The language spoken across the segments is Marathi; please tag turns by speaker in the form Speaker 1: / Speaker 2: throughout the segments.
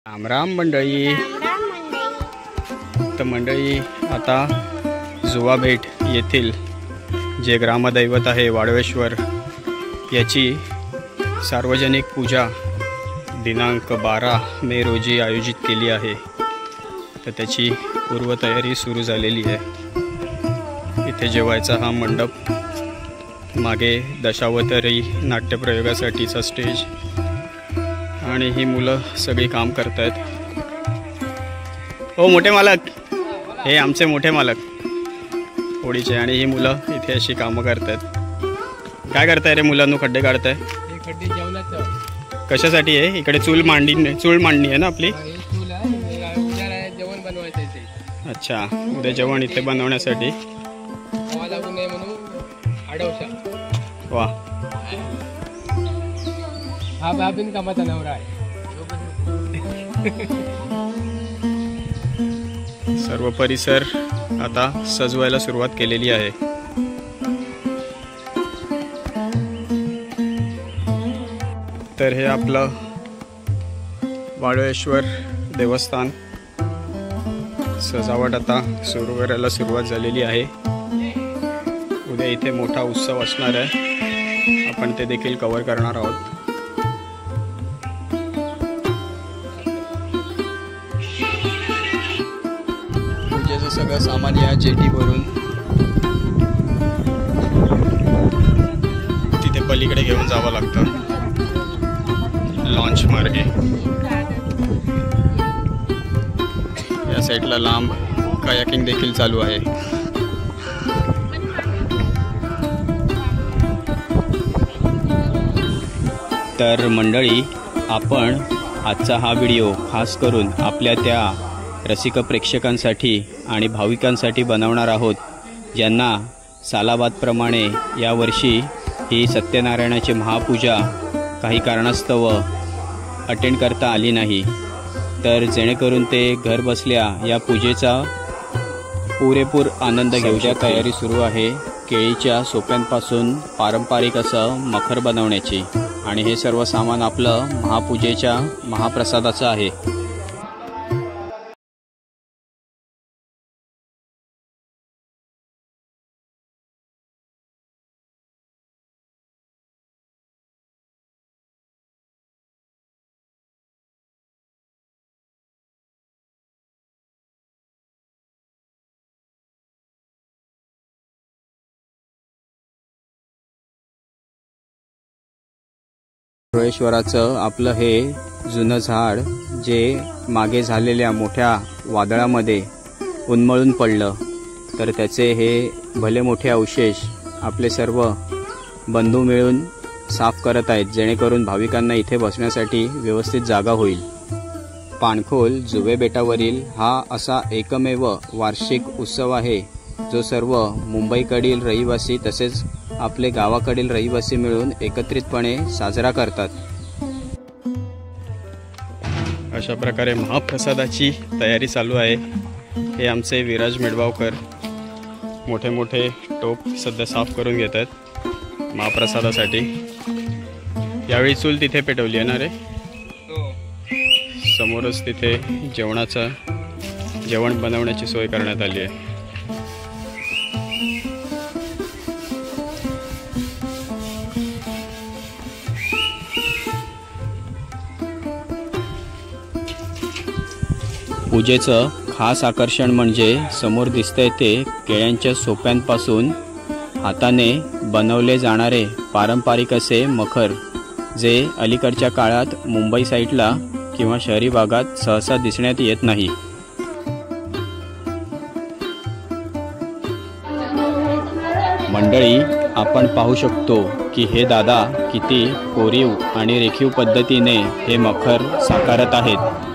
Speaker 1: राम राम मंडळी. तर मंडळी, आता जुवाभेट येथील जे ग्रामदैवत आहे वाडवेश्वर, याची सार्वजनिक पूजा दिनांक 12 मे रोजी आयोजित केली आहे. तर त्याची पूर्वतयारी सुरू झालेली आहे. इथे जेवायचा हा मंडप, मागे दशावतारी नाट्यप्रयोगासाठीचा स्टेज, आणि ही मुलं सगळी काम करत आहेत. हो मोठे मालक, हे आमचे मोठे मालक होळीचे, आणि ही मुलं इथे अशी कामं करत आहेत. काय करताय रे मुलांनो? खड्डे काढताय?
Speaker 2: खड्डे जेवणाचं.
Speaker 1: कशासाठी आहे? इकडे चूल मांडणी आहे ना आपली.
Speaker 2: जेवण बनवायचं इथे.
Speaker 1: अच्छा, उद्या जेवण इथे बनवण्यासाठी.
Speaker 2: हवा लागू नये म्हणून अडवशा.
Speaker 1: वा,
Speaker 2: हा बाबीन कामाचा नवरा आहे.
Speaker 1: सर्व परिसर आता सजवायला सुरुवात केलेली आहे. तर हे आपलं वाडवेश्वर देवस्थान सजावट आता सुरू करायला सुरुवात झालेली आहे. उद्या इथे मोठा उत्सव असणार आहे, आपण ते देखील कव्हर करणार आहोत. पूजेचं सगळं सामान या जेटीवरून तिथे पलीकडे घेऊन जावं लागतं, लॉन्च मार्गे. या साईडला लांब कायाकिंग देखील चालू आहे. तर मंडळी, आपण आजचा हा व्हिडिओ खास करून आपल्या त्या रसिक प्रेक्षकांसाठी आणि भाविकांसाठी बनवणार आहोत, ज्यांना सालाबादप्रमाणे यावर्षी ही सत्यनारायणाची महापूजा काही कारणास्तव अटेंड करता आली नाही. तर जेणेकरून ते घर बसल्या या पूजेचा पुरेपूर आनंद घेऊच्या तयारी सुरू आहे. केळीच्या सोप्यांपासून पारंपरिक असं मखर बनवण्याची, आणि हे सर्व सामान आपलं महापूजेच्या महाप्रसादाचं आहे. वाडवेश्वराचं आपलं हे जुनं झाड, जे मागे झालेल्या मोठ्या वादळामध्ये उन्मळून पडलं, तर त्याचे हे भले मोठे अवशेष आपले सर्व बंधू मिळून साफ करत आहेत, जेणेकरून भाविकांना इथे बसण्यासाठी व्यवस्थित जागा होईल. पाणखोल जुवे बेटावरील हा असा एकमेव वार्षिक उत्सव आहे, जो सर्व मुंबईकडील रहिवासी तसेच आपले गावाकडील रहिवासी मिळून एकत्रितपणे साजरा करतात. अशा प्रकारे महाप्रसादाची तयारी चालू आहे. हे आमचे विराज मेडगावकर मोठे मोठे टोप सध्या साफ करून घेत आहेत महाप्रसादासाठी. यावेळी चूल तिथे पेटवली आहे ना रे? समोरच तिथे जेवण बनवण्याची सोय करण्यात आली आहे. पूजेचं खास आकर्षण म्हणजे समोर दिसतंय ते केळ्यांच्या सोप्यांपासून हाताने बनवले जाणारे पारंपरिक असे मखर, जे अलीकडच्या काळात मुंबई साईडला किंवा शहरी भागात सहसा दिसण्यात येत नाही. मंडळी, आपण पाहू शकतो की हे दादा किती कोरीव आणि रेखीव पद्धतीने हे मखर साकारत आहेत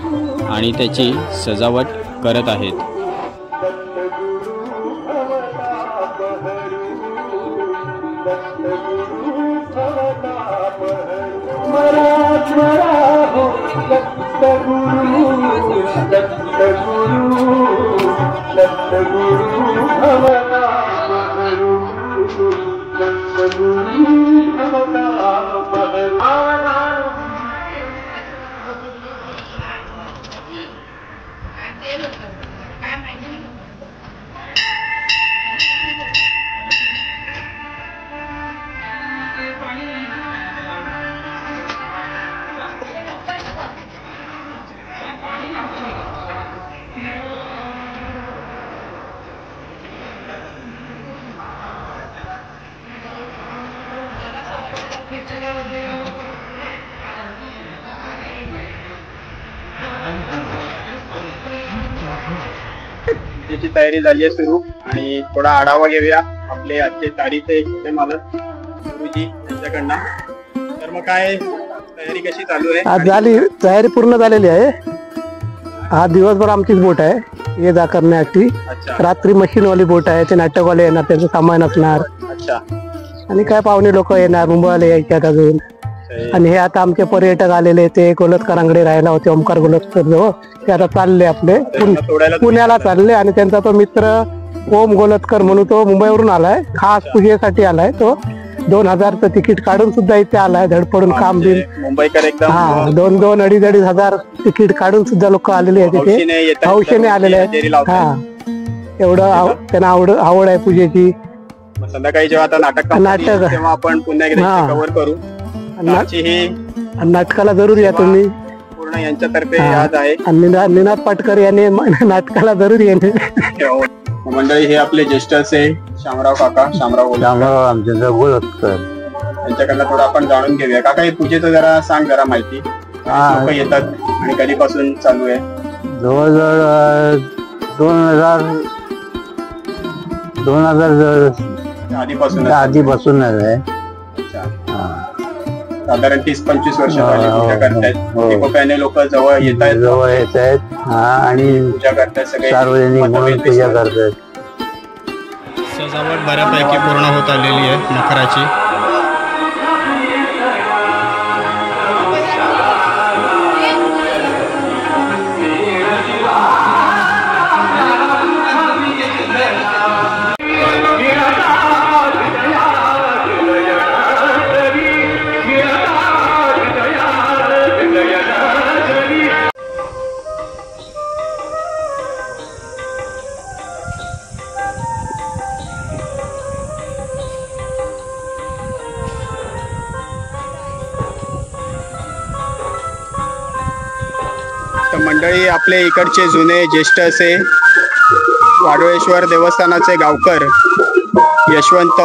Speaker 1: आणि त्याची सजावट करत आहेत. त्याची तयारी झाली आहे सुरू आणि थोडा आढावा घेऊया आपले आजचे तारीचे छोटे मालक गुरुजी यांच्याकडनं. तर मग काय तयारी कशी चालू आहे?
Speaker 3: आज झाली तयारी पूर्ण झालेली आहे. आज दिवसभर आमचीच बोट आहे ये जा करण्यासाठी.
Speaker 1: अच्छा
Speaker 3: रात्री मशीनवाली बोट आहे, ते नाटकवाले येणार, त्यांचं सामान असणार
Speaker 1: अच्छा
Speaker 3: आणि काय पाहुणे लोक येणार, मुंबईला यायच्यात अजून. आणि हे आता आमचे पर्यटक आलेले, ते गोलतकरांकडे राहायला होते, ओमकार गोलतकर जवळ, ते आता चालले आपले पुण्याला चालले. आणि त्यांचा तो मित्र ओम गोलतकर म्हणून तो मुंबईवरून आलाय, खास पूजेसाठी आलाय. तो 2000चं तिकीट काढून सुद्धा इथे आलाय, धडपडून काम बिन.
Speaker 1: मुंबईकर एकदम
Speaker 3: हा 2-2, 2,500 तिकीट काढून सुद्धा लोक आलेले आहेत तिथे, हौशेने आलेले आहेत. हा एवढं त्यांना आवड आहे पूजेची.
Speaker 1: संध्याकाळी जेव्हा आता नाटक तेव्हा आपण पुन्हा एकदा कव्हर करू.
Speaker 3: नाटकाला जरूर या तुम्ही,
Speaker 1: पूर्ण यांच्यातर्फे याद आहे.
Speaker 3: निनाद पाटकर यांनी नाटकाला जरूर येणे.
Speaker 1: मंडळी हे आपले ज्येष्ठ असे शामराव काका, शामराव
Speaker 3: गोलतकर,
Speaker 1: त्यांच्याकडनं थोडं आपण जाणून घेऊया. काका हे पूजेचं जरा सांग, जरा माहिती. लोक येतात आणि कधीपासून चालू आहे?
Speaker 3: जवळजवळ 2000 आधीपासून आहे.
Speaker 1: साधारण 30-25 वर्ष झाली पूजा करतायत. लोक जवळ येत आहेत
Speaker 3: आणि
Speaker 1: पूजा करतायत, सगळे
Speaker 3: सार्वजनिक म्हणून पूजा करतात.
Speaker 1: सजावट बऱ्यापैकी पूर्ण होत आलेली आहे मकराची. मंडळी आपले इकडचे जुने ज्येष्ठ असे वाडवळेश्वर देवस्थानाचे गावकर यशवंत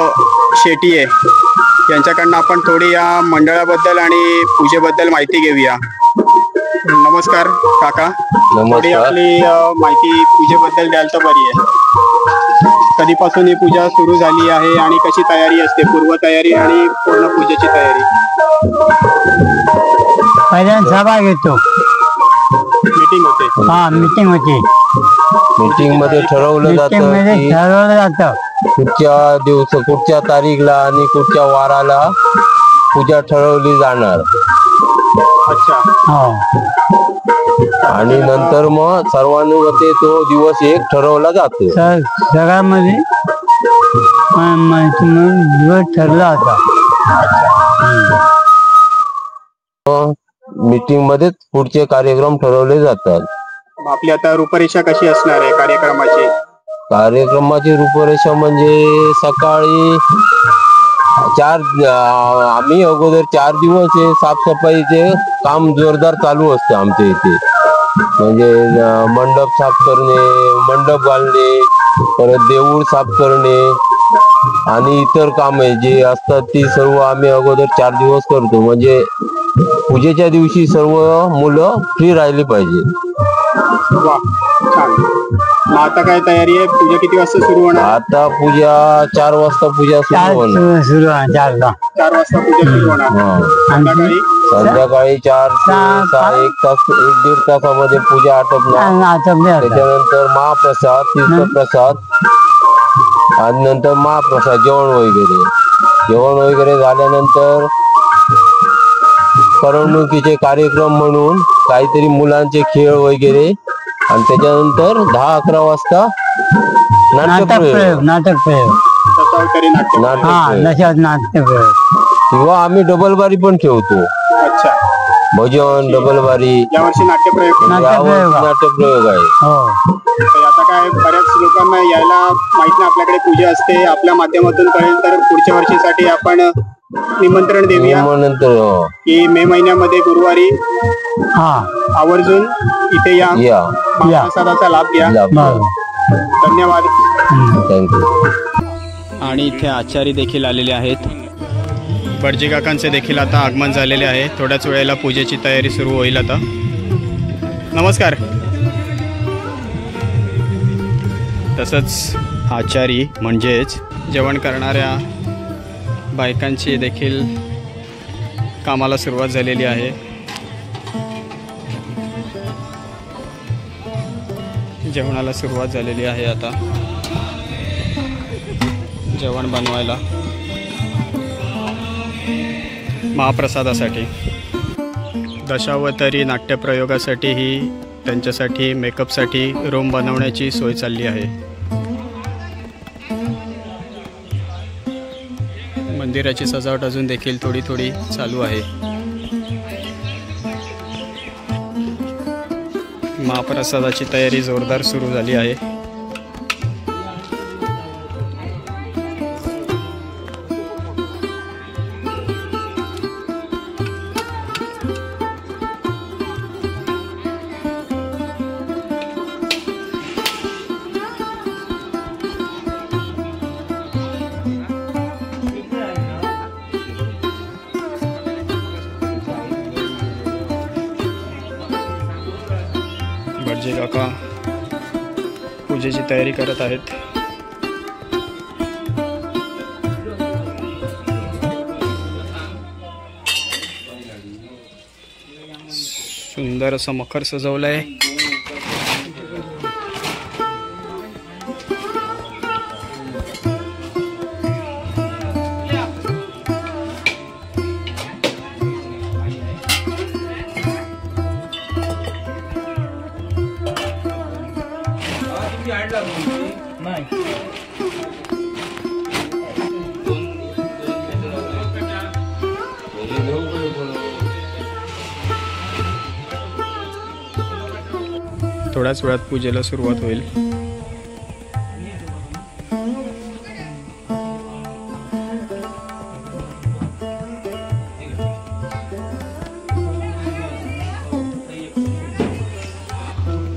Speaker 1: शेटिये यांच्याकडनं आपण थोडी या मंडळाबद्दल आणि पूजेबद्दल माहिती घेऊया. नमस्कार काका, थोडी आपली माहिती पूजेबद्दल द्याल तर बरी आहे. कधीपासून ही पूजा सुरू झाली आहे आणि कशी तयारी असते, पूर्वतयारी आणि पूर्ण पूजेची तयारी?
Speaker 3: पहिल्यांदा सभा घेतो,
Speaker 1: मीटिंग होते.
Speaker 4: मीटिंग मध्ये ठरवलं जातं कुठच्या दिवस, कुठच्या तारीखला आणि कुठच्या वाराला पूजा ठरवली जाणार.
Speaker 1: अच्छा.
Speaker 4: आणि नंतर मग सर्वानुमते तो दिवस एक ठरवला जातो.
Speaker 3: जगामध्ये दिवस ठरला होता.
Speaker 4: मीटिंग मध्येच पुढचे कार्यक्रम ठरवले जातात.
Speaker 1: आपली आता रूपरेषा कशी असणार आहे कार्यक्रमाची?
Speaker 4: कार्यक्रमाची रूपरेषा म्हणजे सकाळी आम्ही अगोदर 4 दिवस हे साफसफाईचे काम जोरदार चालू असतं आमच्या इथे. म्हणजे मंडप साफ करणे, मंडप घालणे, परत देऊळ साफ करणे आणि इतर कामे जे असतात ती सर्व आम्ही अगोदर 4 दिवस करतो. म्हणजे पूजेच्या दिवशी सर्व मुलं फ्री राहिली पाहिजे.
Speaker 1: वा छान. मग आता काय तयारी आहे? पूजा किती वाजता सुरू होणार?
Speaker 4: आता पूजा 4 वाजता पूजा सुरू होणार.
Speaker 1: 4 वाजता पूजा सुरू होणार.
Speaker 4: संध्याकाळी 4 ते 6, 1-1.5 तासामध्ये पूजा आटपणार. त्याच्यानंतर महाप्रसाद, तीर्थप्रसाद आणि नंतर महाप्रसाद, जेवण वगैरे झाल्यानंतर करमणुकीचे कार्यक्रम म्हणून काहीतरी मुलांचे खेळ वगैरे आणि त्याच्यानंतर 10-11 वाजता नाट्यप्रयोग किंवा आम्ही डबल बारी पण ठेवतो.
Speaker 1: अच्छा.
Speaker 4: भजन डबलबारी
Speaker 1: यावर्षी नाट्यप्रयोग
Speaker 4: नाट्यप्रयोग आहे.
Speaker 1: तर आता काय बऱ्याच लोकांना यायला माहित नाही आपल्याकडे पूजा असते, आपल्या माध्यमातून कळेल तर पुढच्या वर्षीसाठी आपण निमंत्रण देऊया
Speaker 4: नंतर
Speaker 1: की मे महिन्यामध्ये गुरुवारी आवर्जून इथे या महाप्रसादाचा लाभ घ्या. धन्यवाद.
Speaker 4: थँक्यू.
Speaker 1: आणि इथे आचारी देखील आलेले आहेत. बडजी काकांचे देखील आता आगमन झालेले आहे. थोड्याच वेळेला पूजेची तयारी सुरू होईल. आता नमस्कार. तसंच आचारी म्हणजेच जेवण करणाऱ्या बायकांची देखील कामाला सुरुवात झालेली आहे. जेवणाला सुरुवात झालेली आहे. आता जेवण बनवायला महाप्रसादासाठी. दशावतारी नाट्यप्रयोगासाठीही त्यांच्यासाठी मेकअपसाठी रूम बनवण्याची सोय चालली आहे. मंदिराची सजावट अजून देखील थोडी थोडी चालू आहे. महाप्रसादाची तयारी जोरदार सुरू झाली आहे. बडजी काका पूजेची तयारी करत आहेत. सुंदर असं मखर सजवलंय. थोड्याच वेळात पूजेला सुरुवात होईल.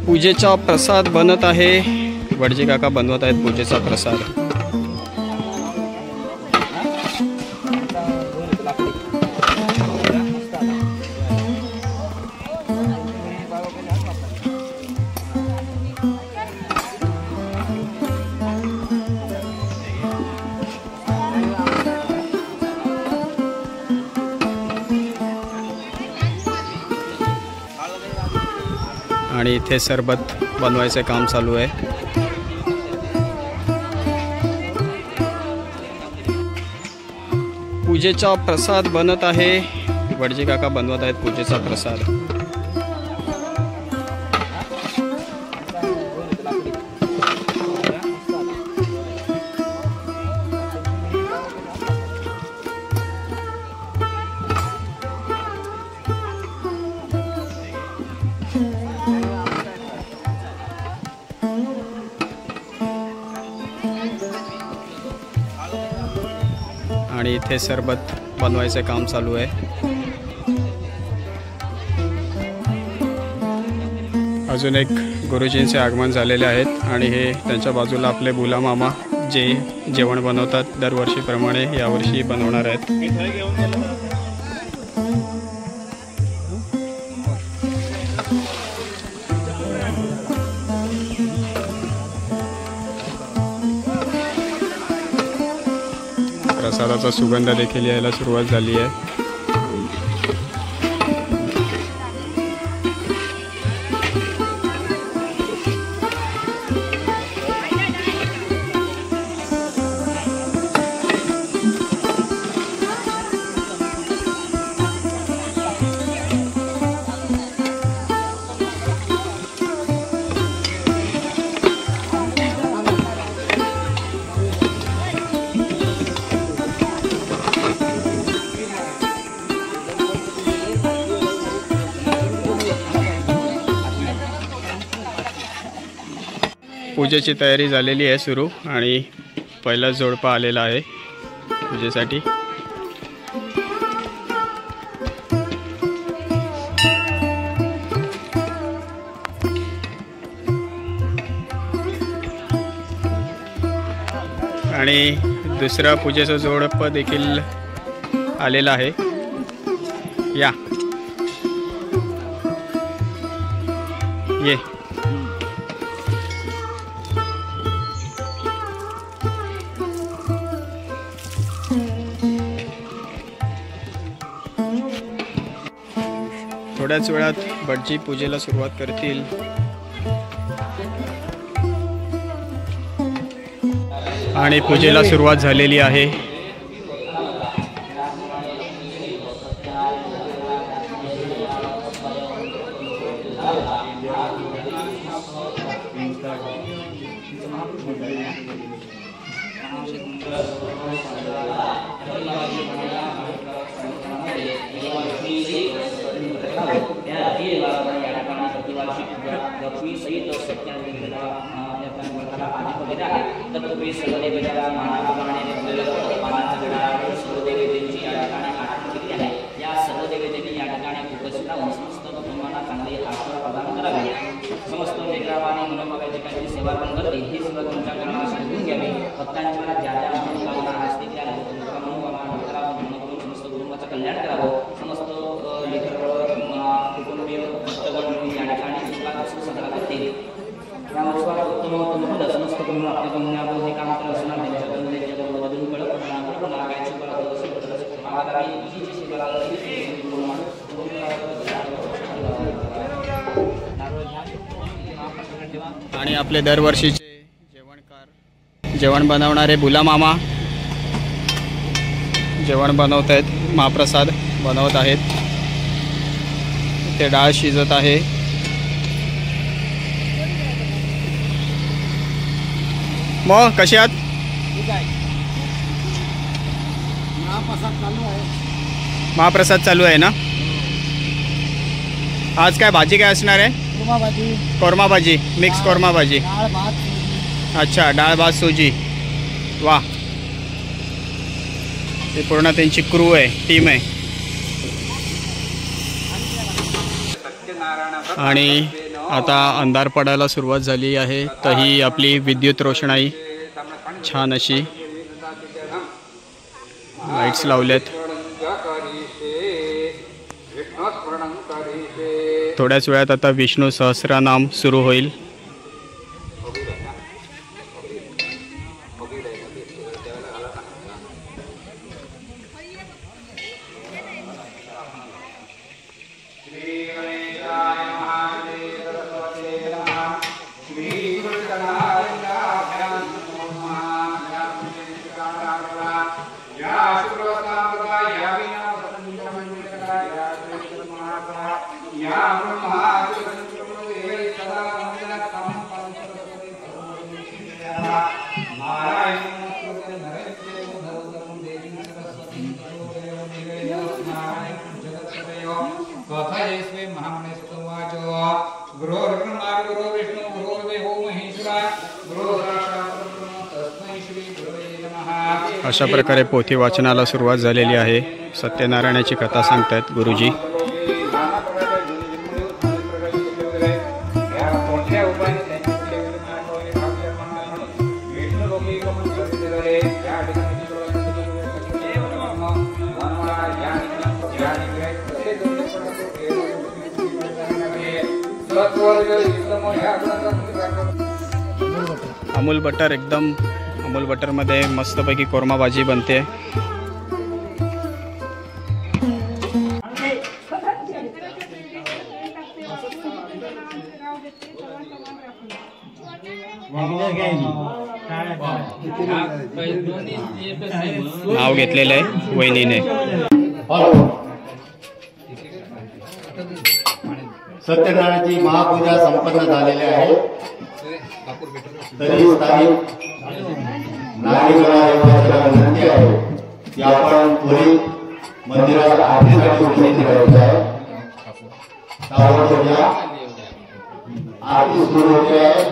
Speaker 1: पूजेचा प्रसाद बनत आहे. बडजी काका बनवत आहेत पूजेचा प्रसाद. आणि इथे सरबत बनवायचे काम चालू आहे. पूजेचा प्रसाद बनत आहे. बडजी काका बनवत आहेत पूजेचा प्रसाद. आणि इथे सरबत बनवायचे काम चालू आहे. अजून एक गुरुजींचे आगमन झालेले आहेत आणि हे त्यांच्या बाजूला आपले बुला मामा जे जेवण बनवतात दरवर्षीप्रमाणे यावर्षी बनवणार आहेत. प्रसादाचा सुगंध देखील यायला सुरुवात झाली आहे. पूजेची तयारी झालेली आहे सुरू आणि पहिला जोडपा आलेला आहे पूजेसाठी. आणि दुसरा पूजेचा जोडपा देखील आलेला आहे. या ये थोड्याच वेळात भटजी पूजेला सुरुवात करतील. आणि पूजेला सुरुवात झालेली आहे. आणि आपले दरवर्षीचे जेवण बनवणारे बुला मामा जेवण बनवत आहेत. महाप्रसाद बनवत आहेत. ते डाळ शिजत आहे. मग कशी आहात? महाप्रसाद चालू आहे ना. आज काय भाजी काय असणार आहे? कोरमा भाजी, मिक्स कोरमा भाजी. अच्छा, डाळ भात सोजी. वा, ते पूर्ण त्यांची क्रू आहे, टीम आहे. आणि आता अंधार पडायला सुरुवात झाली आहे. तर ही आपली विद्युत रोषणाई छान अशी लाईट्स लावल्यात. थोड्याच वेळात आता विष्णू सहस्रनाम सुरू होईल. अशा प्रकारे पोथी वाचनाला सुरुवात झालेली आहे. सत्यनारायणाची कथा सांगतायत गुरुजी. अमूल बटर, एकदम अमूल बटरमध्ये मस्तपैकी कोरमा भाजी बनते. नाव घेतलेलं आहे वहिनीने.
Speaker 5: सत्यनारायणाची महापूजा संपन्न झालेली आहे. तरी स्थानिक नागरिकांना विनंती आहे की आपण त्वरित मंदिरात आरतीसाठी उपस्थित राहायचं आहे. ताबडतोब आरती सुरू होते आहे.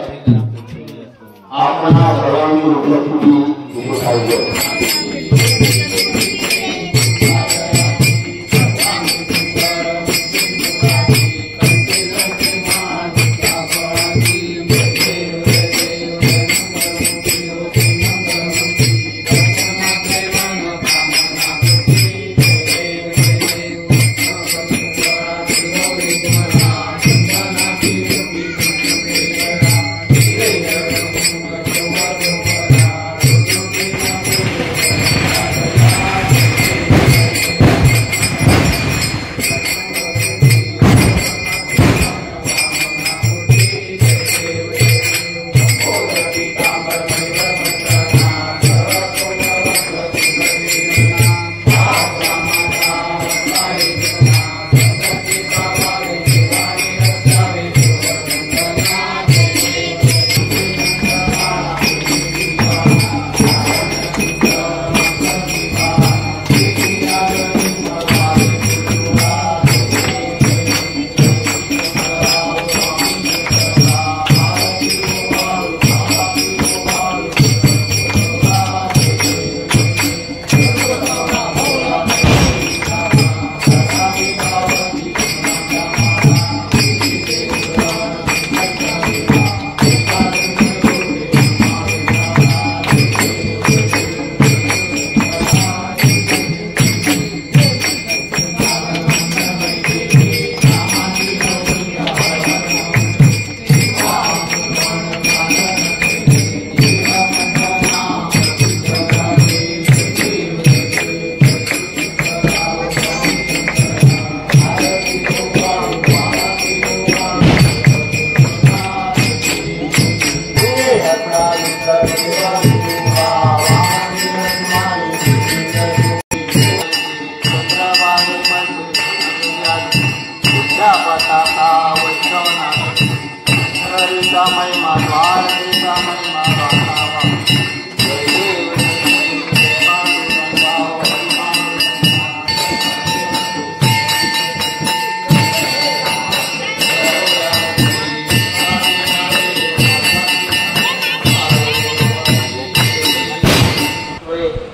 Speaker 5: म्हणा सर्वांनी उपलब्धी दिली पाहिजे.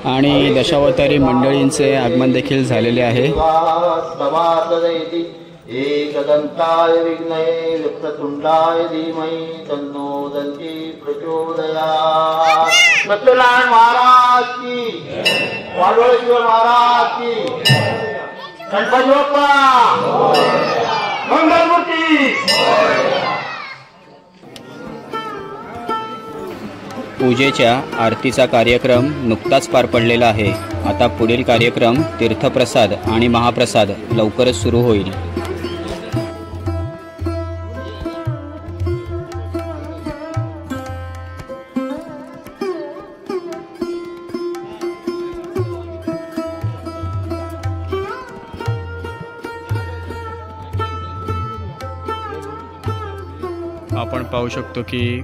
Speaker 1: आणि दशावतारी मंडळींचे आगमन देखील झालेले आहे.
Speaker 5: एकदंताय विघ्नये वक्रतुंडाय धीमहि तन्नो दन्ति प्रचोदयात्. सत्यनारायण महाराज की, वाडवळेश्वर महाराज की, गणपती बाप्पा मंगलमूर्ती.
Speaker 1: पूजेच्या आरतीचा कार्यक्रम नुकताच पार पडलेला आहे. आता पुढील कार्यक्रम तीर्थप्रसाद आणि महाप्रसाद लवकरच सुरू होईल. आपण पाहू शकतो की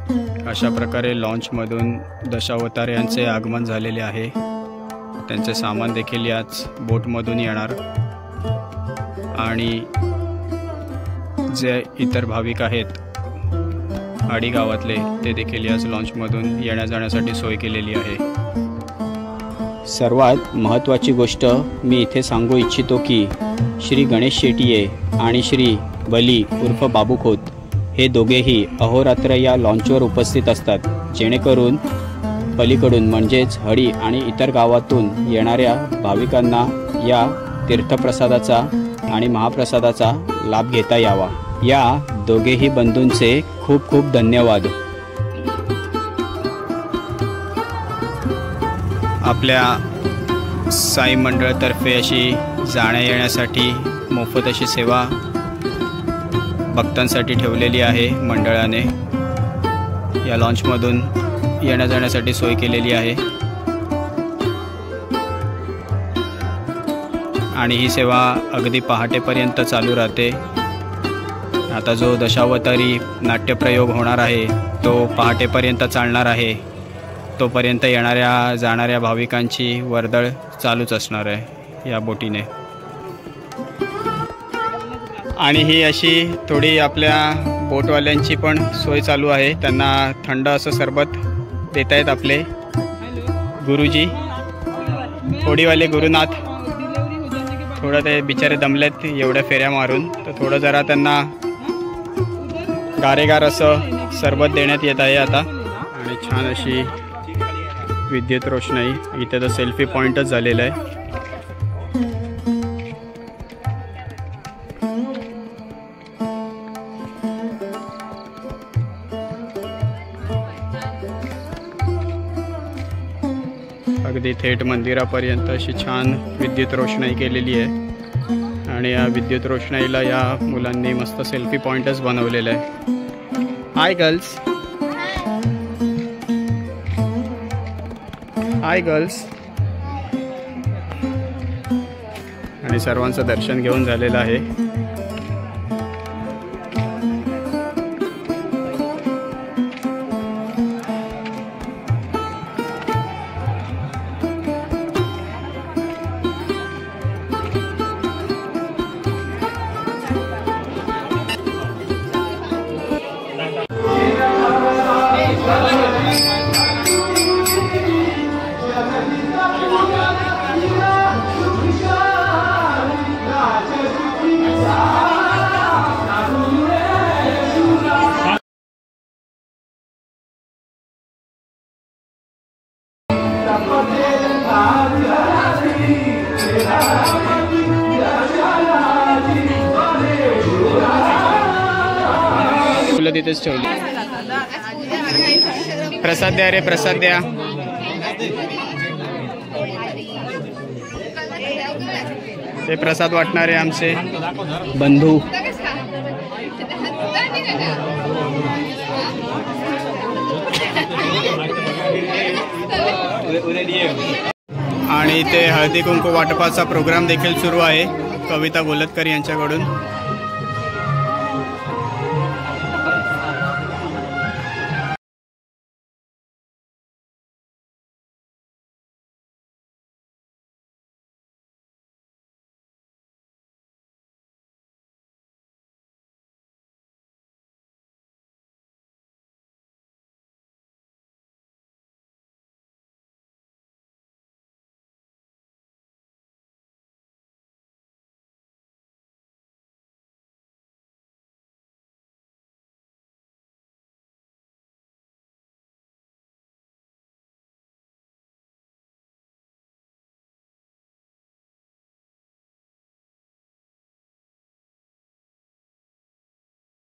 Speaker 1: अशा प्रकारे लॉन्चमधून दशावतार्यांचे आगमन झालेले आहे. त्यांचे सामान देखील याच बोटमधून येणार आणि जे इतर भाविक आहेत आडी गावातले ते देखील याच लॉन्चमधून येण्या जाण्यासाठी सोय केलेली आहे. सर्वात महत्त्वाची गोष्ट मी इथे सांगू इच्छितो की श्री गणेश शेटिये आणि श्री बली उर्फ बाबू खोत हे दोघेही अहोरात्र या लॉन्चवर उपस्थित असतात, जेणेकरून पलीकडून म्हणजेच हडी आणि इतर गावातून येणाऱ्या भाविकांना या तीर्थप्रसादाचा आणि महाप्रसादाचा लाभ घेता यावा. या दोघेही बंधूंचे खूप खूप धन्यवाद. आपल्या साई मंडळातर्फे अशी जाण्या येण्यासाठी मोफत अशी सेवा भक्तांसाठी ठेवलेली आहे. मंडळाने या लॉन्चमधून येण्या जाण्यासाठी सोय केलेली आहे आणि ही सेवा अगदी पहाटेपर्यंत चालू राहते. आता जो दशावतारी नाट्यप्रयोग होणार आहे तो पहाटेपर्यंत चालणार आहे. तोपर्यंत येणाऱ्या जाणाऱ्या भाविकांची वर्दळ चालूच असणार आहे या बोटीने. आणि ही अशी थोडी आपल्या बोटवाल्यांची पण सोय चालू आहे. त्यांना थंड असं सरबत देत आहेत आपले गुरुजी, होडीवाले गुरुनाथ. थोडं ते बिचारे दमलेत एवढ्या फेऱ्या मारून, तर थोडं जरा त्यांना गारेगार असं सरबत देण्यात येत आहे आता. आणि छान अशी विद्युत रोषणाई. इथे तर सेल्फी पॉईंटच झालेला आहे. अगदी थेट मंदिरापर्यंत अशी छान विद्युत रोषणाई केलेली आहे. आणि या विद्युत रोषणाईला या मुलांनी मस्त सेल्फी पॉईंटच बनवलेला आहे. Hi girls, hi girls. आणि सर्वांचं दर्शन घेऊन झालेलं आहे. फुलं तिथेच ठेवली. प्रसाद द्या रे, प्रसाद द्या. ते प्रसाद वाटणारे आमचे बंधू. आणि इथे हळदी कुंकू वाटपाचा प्रोग्राम देखील सुरू आहे कविता गोलतकर यांच्याकडून.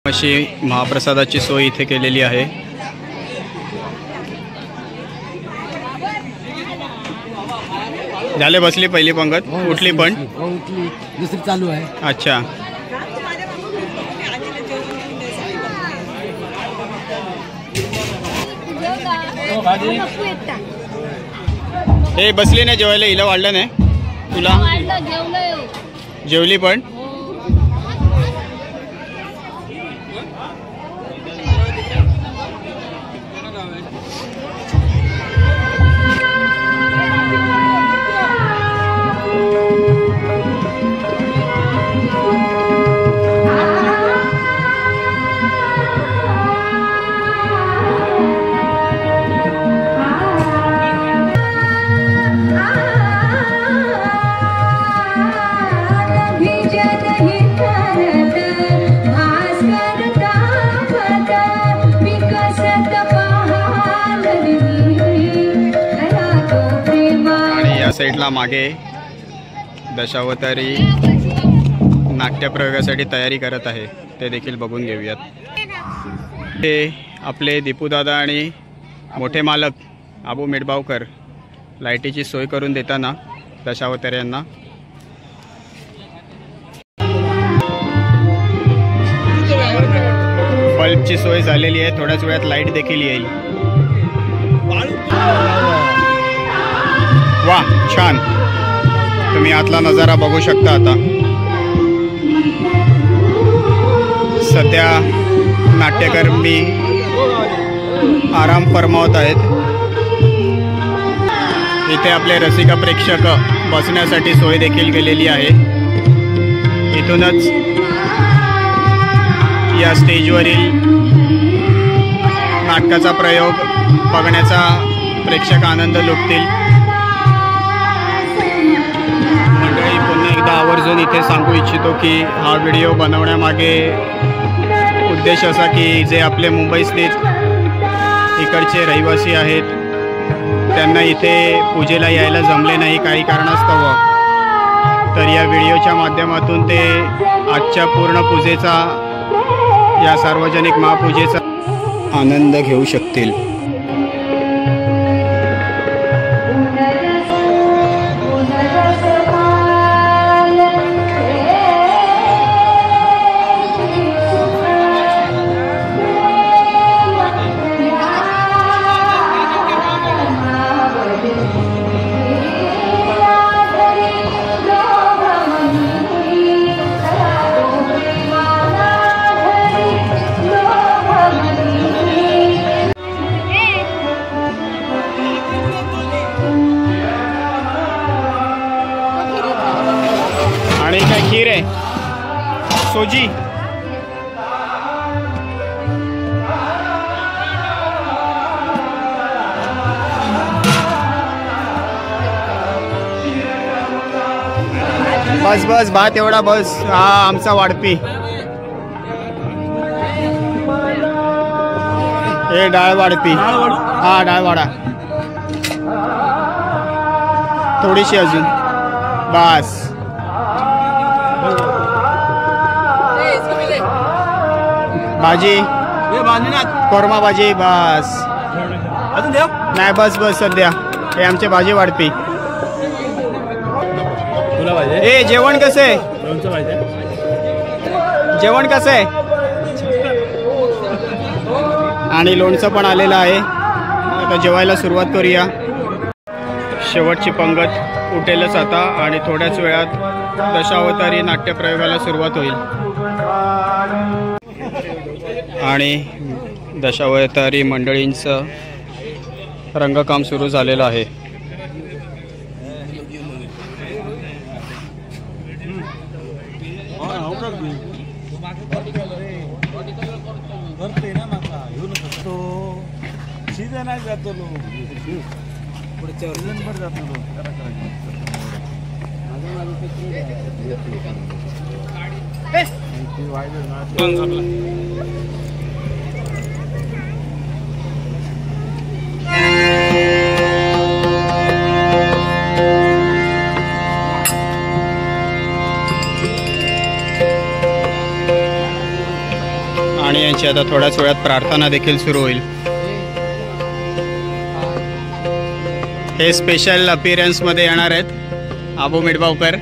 Speaker 1: अशी महाप्रसादाची सोय इथे केलेली आहे. झाले, बसली पहिली पंगत, उठली पण
Speaker 6: दुसरी चालू आहे.
Speaker 1: अच्छा. हे बसली नाही जेवायला, हिला वाढलं नाही तुला? जेवली पण. साईडला मागे दशावतारी नाट्यप्रयोगासाठी तयारी करत आहे, ते देखील बघून घेऊयात. हे आपले दीपूदादा आणि मोठे मालक आबू मिडबावकर लाईटीची सोय करून देताना दशावतार्यांना. बल्बची सोय झालेली आहे, थोड्याच वेळात लाईट देखील येईल. वा, छान. तुम्ही आतला नजारा बघू शकता. आता सध्या नाट्यकर्मी आराम फरमावत आहेत. इथे आपले रसिका प्रेक्षक बसण्यासाठी सोय देखील केलेली आहे. इथूनच या स्टेजवरील नाटकाचा प्रयोग बघण्याचा प्रेक्षक आनंद लुटतील। मंडळी, पुन्हा एकदा आवर्जून इथे सांगू इच्छितो की हा व्हिडिओ बनवण्यामागे उद्देश असा की जे आपले मुंबई स्थित इकडचे रहिवासी आहेत त्यांना इथे पूजेला यायला जमले नाही काही कारणास्तव, तर या व्हिडिओच्या माध्यमातून ते आजच्या पूर्ण पूजेचा, या सार्वजनिक महापूजेचा आनंद घेऊ शकतील। आणि काय खीर आहे, सोजी। बस बस भात एवढा बस। हा आमचा वाढपी, हे डाळ वाढपी। हा डाळ वाडा थोडीशी अजून बस। भाजी कोरमा भाजी बस, नाही बस बस सध्या। हे आमचे भाजी वाढपी। ए जेवण कसं आहे, जेवण कसं आहे? आणि लोणचं पण आलेलं आहे। आता जेवायला सुरुवात करूया। शेवटची पंगत उठेलच आता आणि थोड्याच वेळात दशावतारी नाट्यप्रयोगाला सुरुवात होईल आणि दशावतारी मंडळींचं रंगकाम सुरू झालेलं आहे। आणि यांची आता थोड्याच वेळात प्रार्थना देखील सुरू होईल। हे स्पेशल अपीअरन्स मध्ये येणार आहेत आबू मिडबावकर।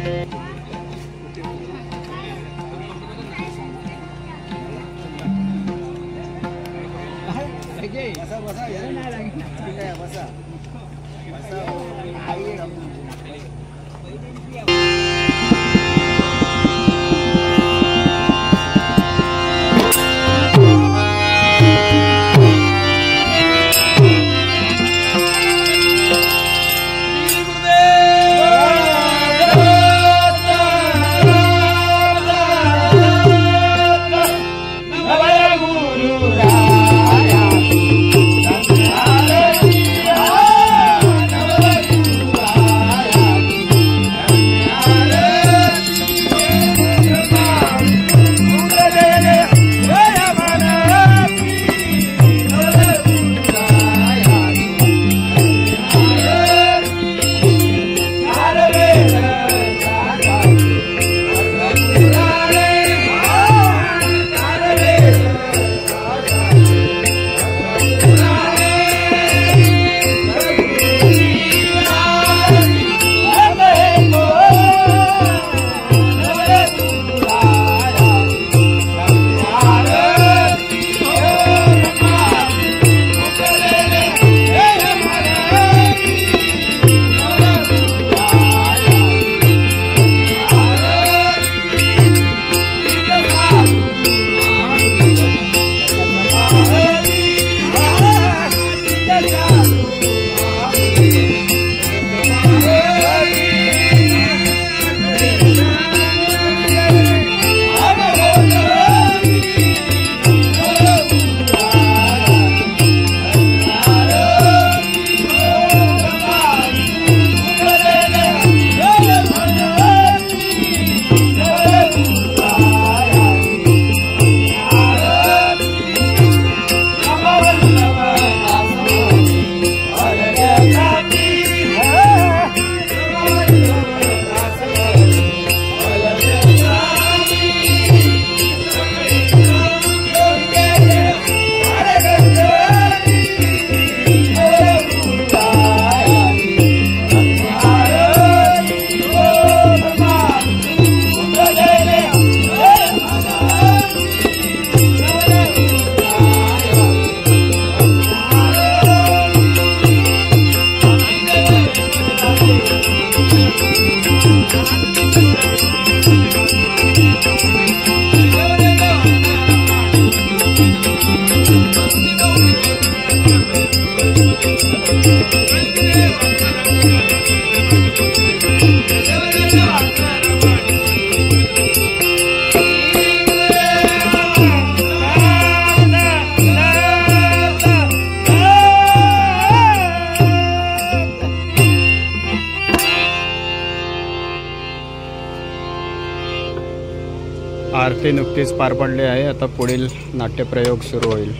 Speaker 1: आरती नुकतीच पार पडली आहे. आता पुढील नाट्यप्रयोग सुरू होईल.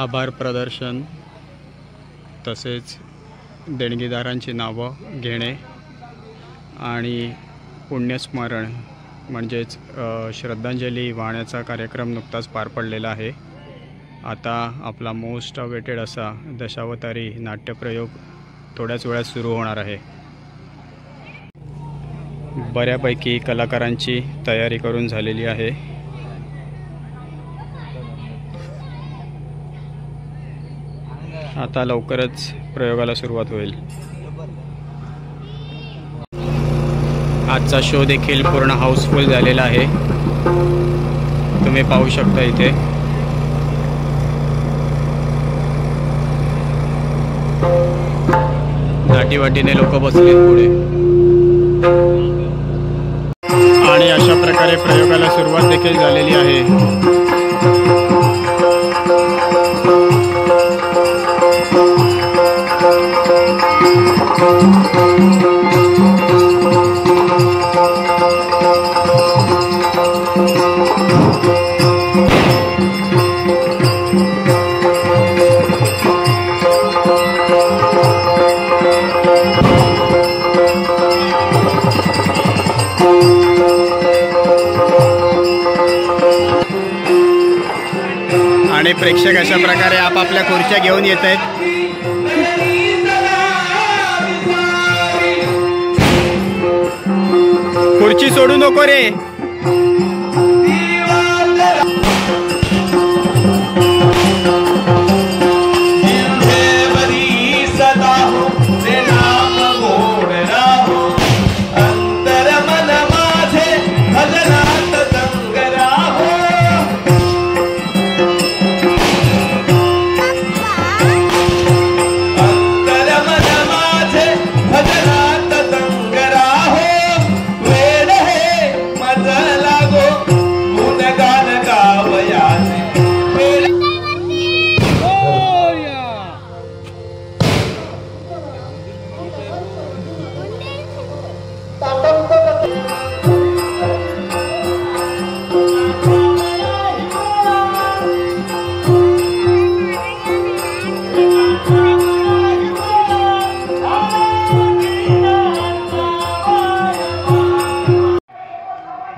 Speaker 1: आभार प्रदर्शन तसेच देणगीदारांची नावं घेणे आणि पुण्यस्मरण म्हणजेच श्रद्धांजली वाहण्याचा कार्यक्रम नुकताच पार पडलेला आहे. आता आपला मोस्ट अवेटेड असा दशावतारी नाट्यप्रयोग थोड्याच वेळात सुरू होणार आहे. बऱ्यापैकी कलाकारांची तयारी करून झालेली आहे. आता लवकरच प्रयोगाला सुरुवात होईल. आजचा शो देखील पूर्ण हाऊसफुल झालेला आहे. तुम्ही पाहू शकता इथे. दाटीवाटीने लोक बसलेत पुढे आणि अशा प्रकारे प्रयोगाला सुरुवात देखील झालेली आहे. आणि प्रेक्षक अशा प्रकारे आपापल्या खुर्च्या घेऊन येत आहेत. खुर्ची सोडू नको रे.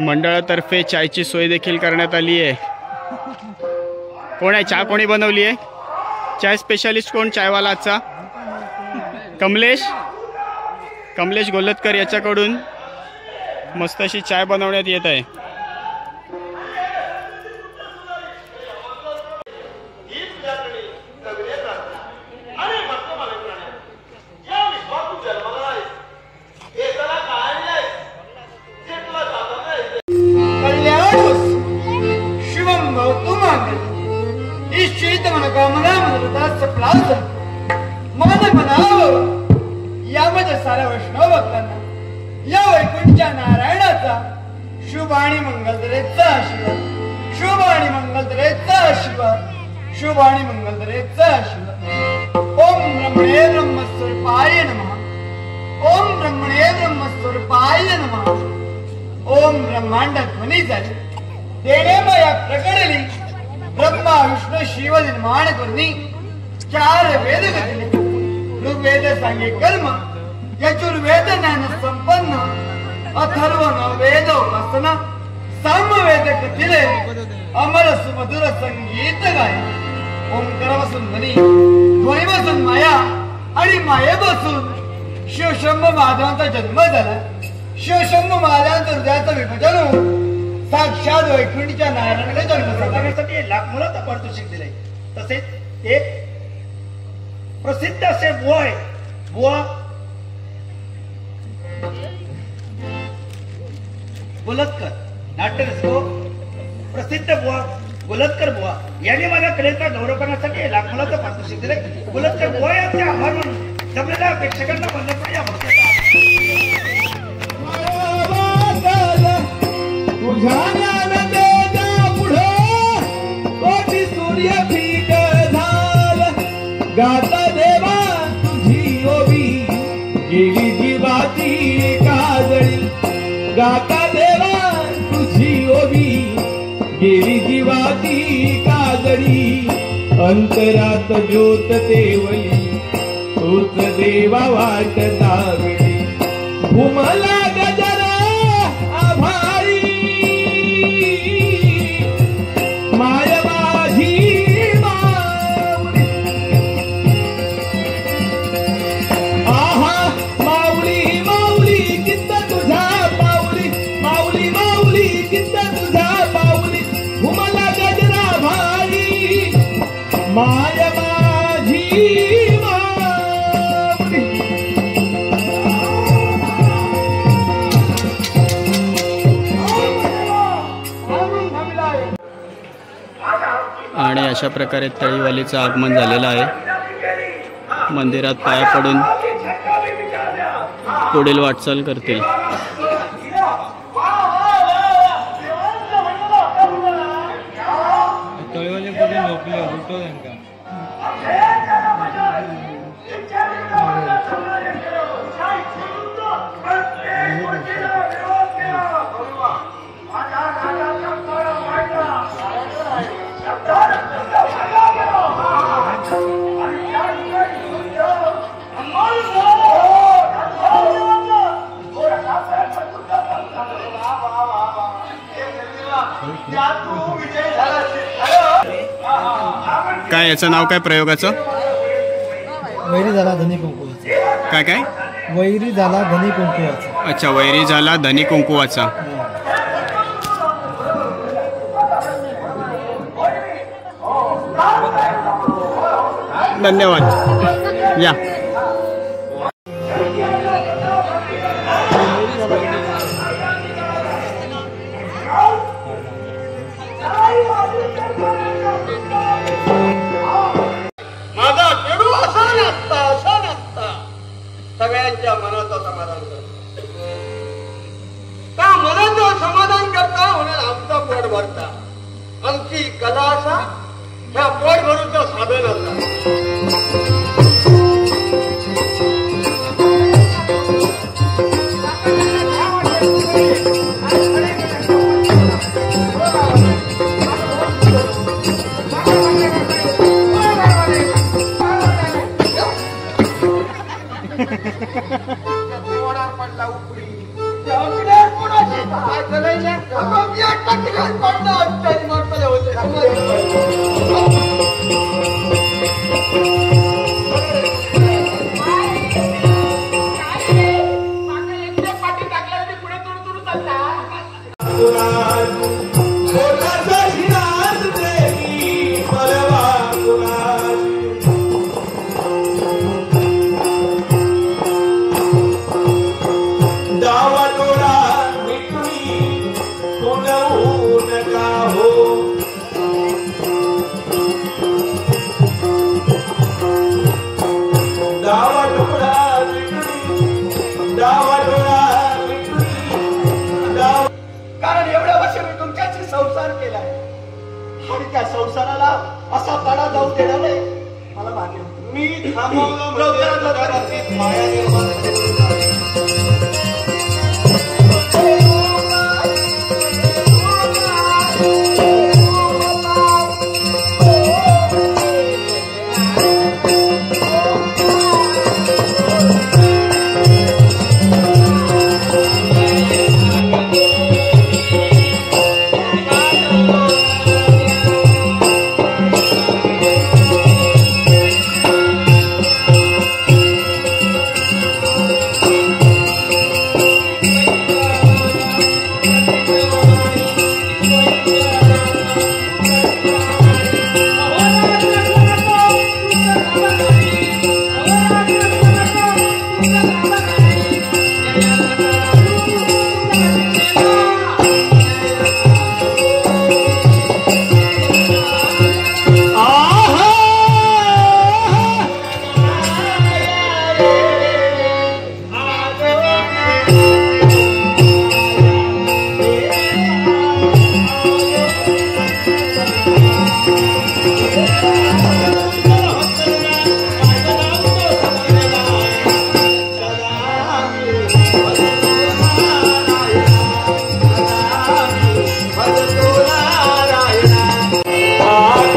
Speaker 1: मंडळातर्फे चायची सोय देखील करण्यात आली आहे. कोण आहे चहा कोणी बनवली आहे? चाय स्पेशालिस्ट कोण चायवाला आजचा? कमलेश गोलतकर याच्याकडून मस्त अशी चाय बनवण्यात येत आहे.
Speaker 7: यामध्ये साऱ्या वैष्णव भक्तांना या वैकुंठच्या नारायणाचा शुभ आणि मंगलदरेचा आशीर्वाद, शुभ आणि मंगलदरेचा आशीर्वाद, शुभ आणि मंगलदरेचा आशीर्वाद. ओम ब्रह्मणे ब्रह्मस्वरूपाय नमः. ओम ब्रह्मणे ब्रह्मस्वरूपाय नमः. ओम ब्रह्मांड ध्वनी झाली देणे माया प्रकटली. ब्रह्मा विष्णू शिव निर्माण करुनी 4 वेद घातले. ऋग्वेद सांगे कर्म, यजुर्वेद ज्ञान संपन्न, अथर्वण वेद उपासना, सामवेद कथिले, अमर सुमधुर संगीत गाय. ओंकार बसून ध्वनी, ध्वनी बसून माया आणि माये बसून शिवशंभ महादेवांचा जन्म झाला. शिवशंभ महादेवांच्या हृदयाचं विभजन होऊन साक्षात वैकुंठच्या नारायणाला जन्म झाला. लाख मुलाचं पारितोषिक दिलंय. तसेच एक प्रसिद्ध असे बुवा आहे. बुवा गोलतकर नाट्यरसिको प्रसिद्ध बुवा गोलतकर बुवा यांनी माझ्या कलेचा गौरव करण्यासाठी लाख मुलाचं पारितोषिक दिले. गोलतकर बुवा यांचे आभार म्हणून जमलेल्या प्रेक्षकांना बंधपणे
Speaker 8: गाता देवा तुझी ओवी गेली जीवाची काजळी. गाता देवा ठेवी जीवाची काजळी अंतरात ज्योत देवली तोच देवा वाट दागडी घुमला गजरा आभाळी माय माझी माऊली आहा माऊली माऊली चित्त तुझा पाऊली माऊली माऊली चित्त तुझा पाऊली घुमला गजरा भारी माय माझी माऊली
Speaker 1: आणि अशा प्रकारे तळीवालीचं आगमन झालेलं आहे. मंदिरात पाया पडून पुढील वाटचाल करतील. काय याचं नाव काय प्रयोगाचं?
Speaker 6: वैरी झाला धनी कुंकुवाचा.
Speaker 1: काय काय?
Speaker 6: वैरी झाला धनी कुंकुवाचा.
Speaker 1: अच्छा, वैरी झाला धनी कुंकुवाचा. धन्यवाद. या
Speaker 7: माझा खेळू असा नसता सगळ्यांच्या मनाचं समाधान करता. त्या मनाचं समाधान करता म्हणून आमचं पोट भरता. आमची कला असा ह्या पोट भरूचं साधन असा. कारण एवढ्या वर्ष मी तुमच्याशी संसार केलाय आणि त्या संसाराला असा तडा जाऊ देणार नाही मला मान्य. मी थांबवलं माया निर्माण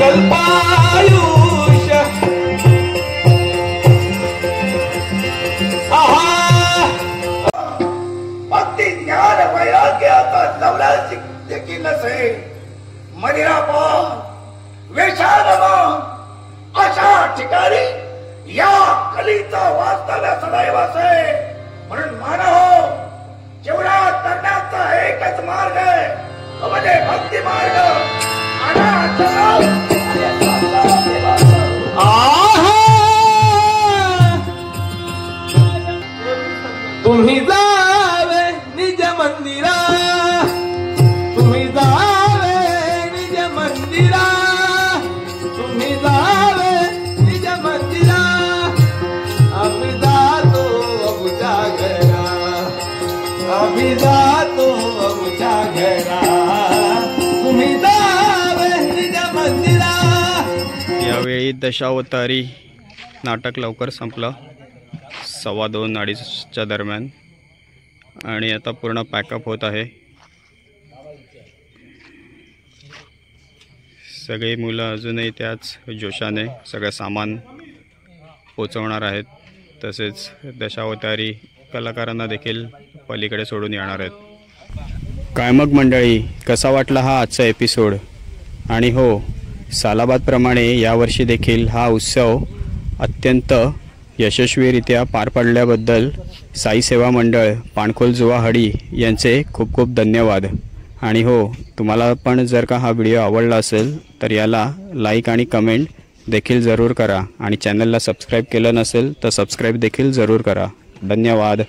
Speaker 8: अल्पायुष
Speaker 7: भक्ती ज्ञान वैराग्याचा नवलाच देखील नसे मदिरापान वेषानमन अशा ठिकाणी या कलीचा वास्तव्य सदैव असे म्हणून मानव जेवढा करण्याचा एकच मार्ग आहे तो म्हणजे भक्ती मार्ग
Speaker 8: तुम्ही जावे निज मंदिरा तुम्ही जावे निज मंदिरा तुम्ही जावे निज मंदिरा आम्ही जातो अबुजा घरा आम्ही जातो अबुजा घरा तुम्ही जावे निज मंदिरा।
Speaker 1: यावेळी दशावतारी नाटक लवकर संपलं 2:15-2:30च्या दरम्यान आणि आता पूर्ण पॅकअप होत आहे। सगळी मुलं अजूनही त्याच जोशाने सगळं सामान पोचवणार आहेत, तसेच दशावतारी कलाकारांना देखील पलीकडे सोडून येणार आहेत। काय मग मंडळी, कसा वाटला हा आजचा एपिसोड? आणि हो, सालाबादप्रमाणे यावर्षी देखील हा उत्सव अत्यंत यशस्वीरित्या पार पडल्याबद्दल साई सेवा मंडळ पाणखोल जुवाहडी यांचे खूप खूप धन्यवाद। आणि हो, तुम्हाला पण जर का हा व्हिडिओ आवडला असेल तर याला लाईक आणि कमेंट देखील जरूर करा आणि चॅनलला सबस्क्राईब केलं नसेल तर सबस्क्राईब देखील जरूर करा। धन्यवाद।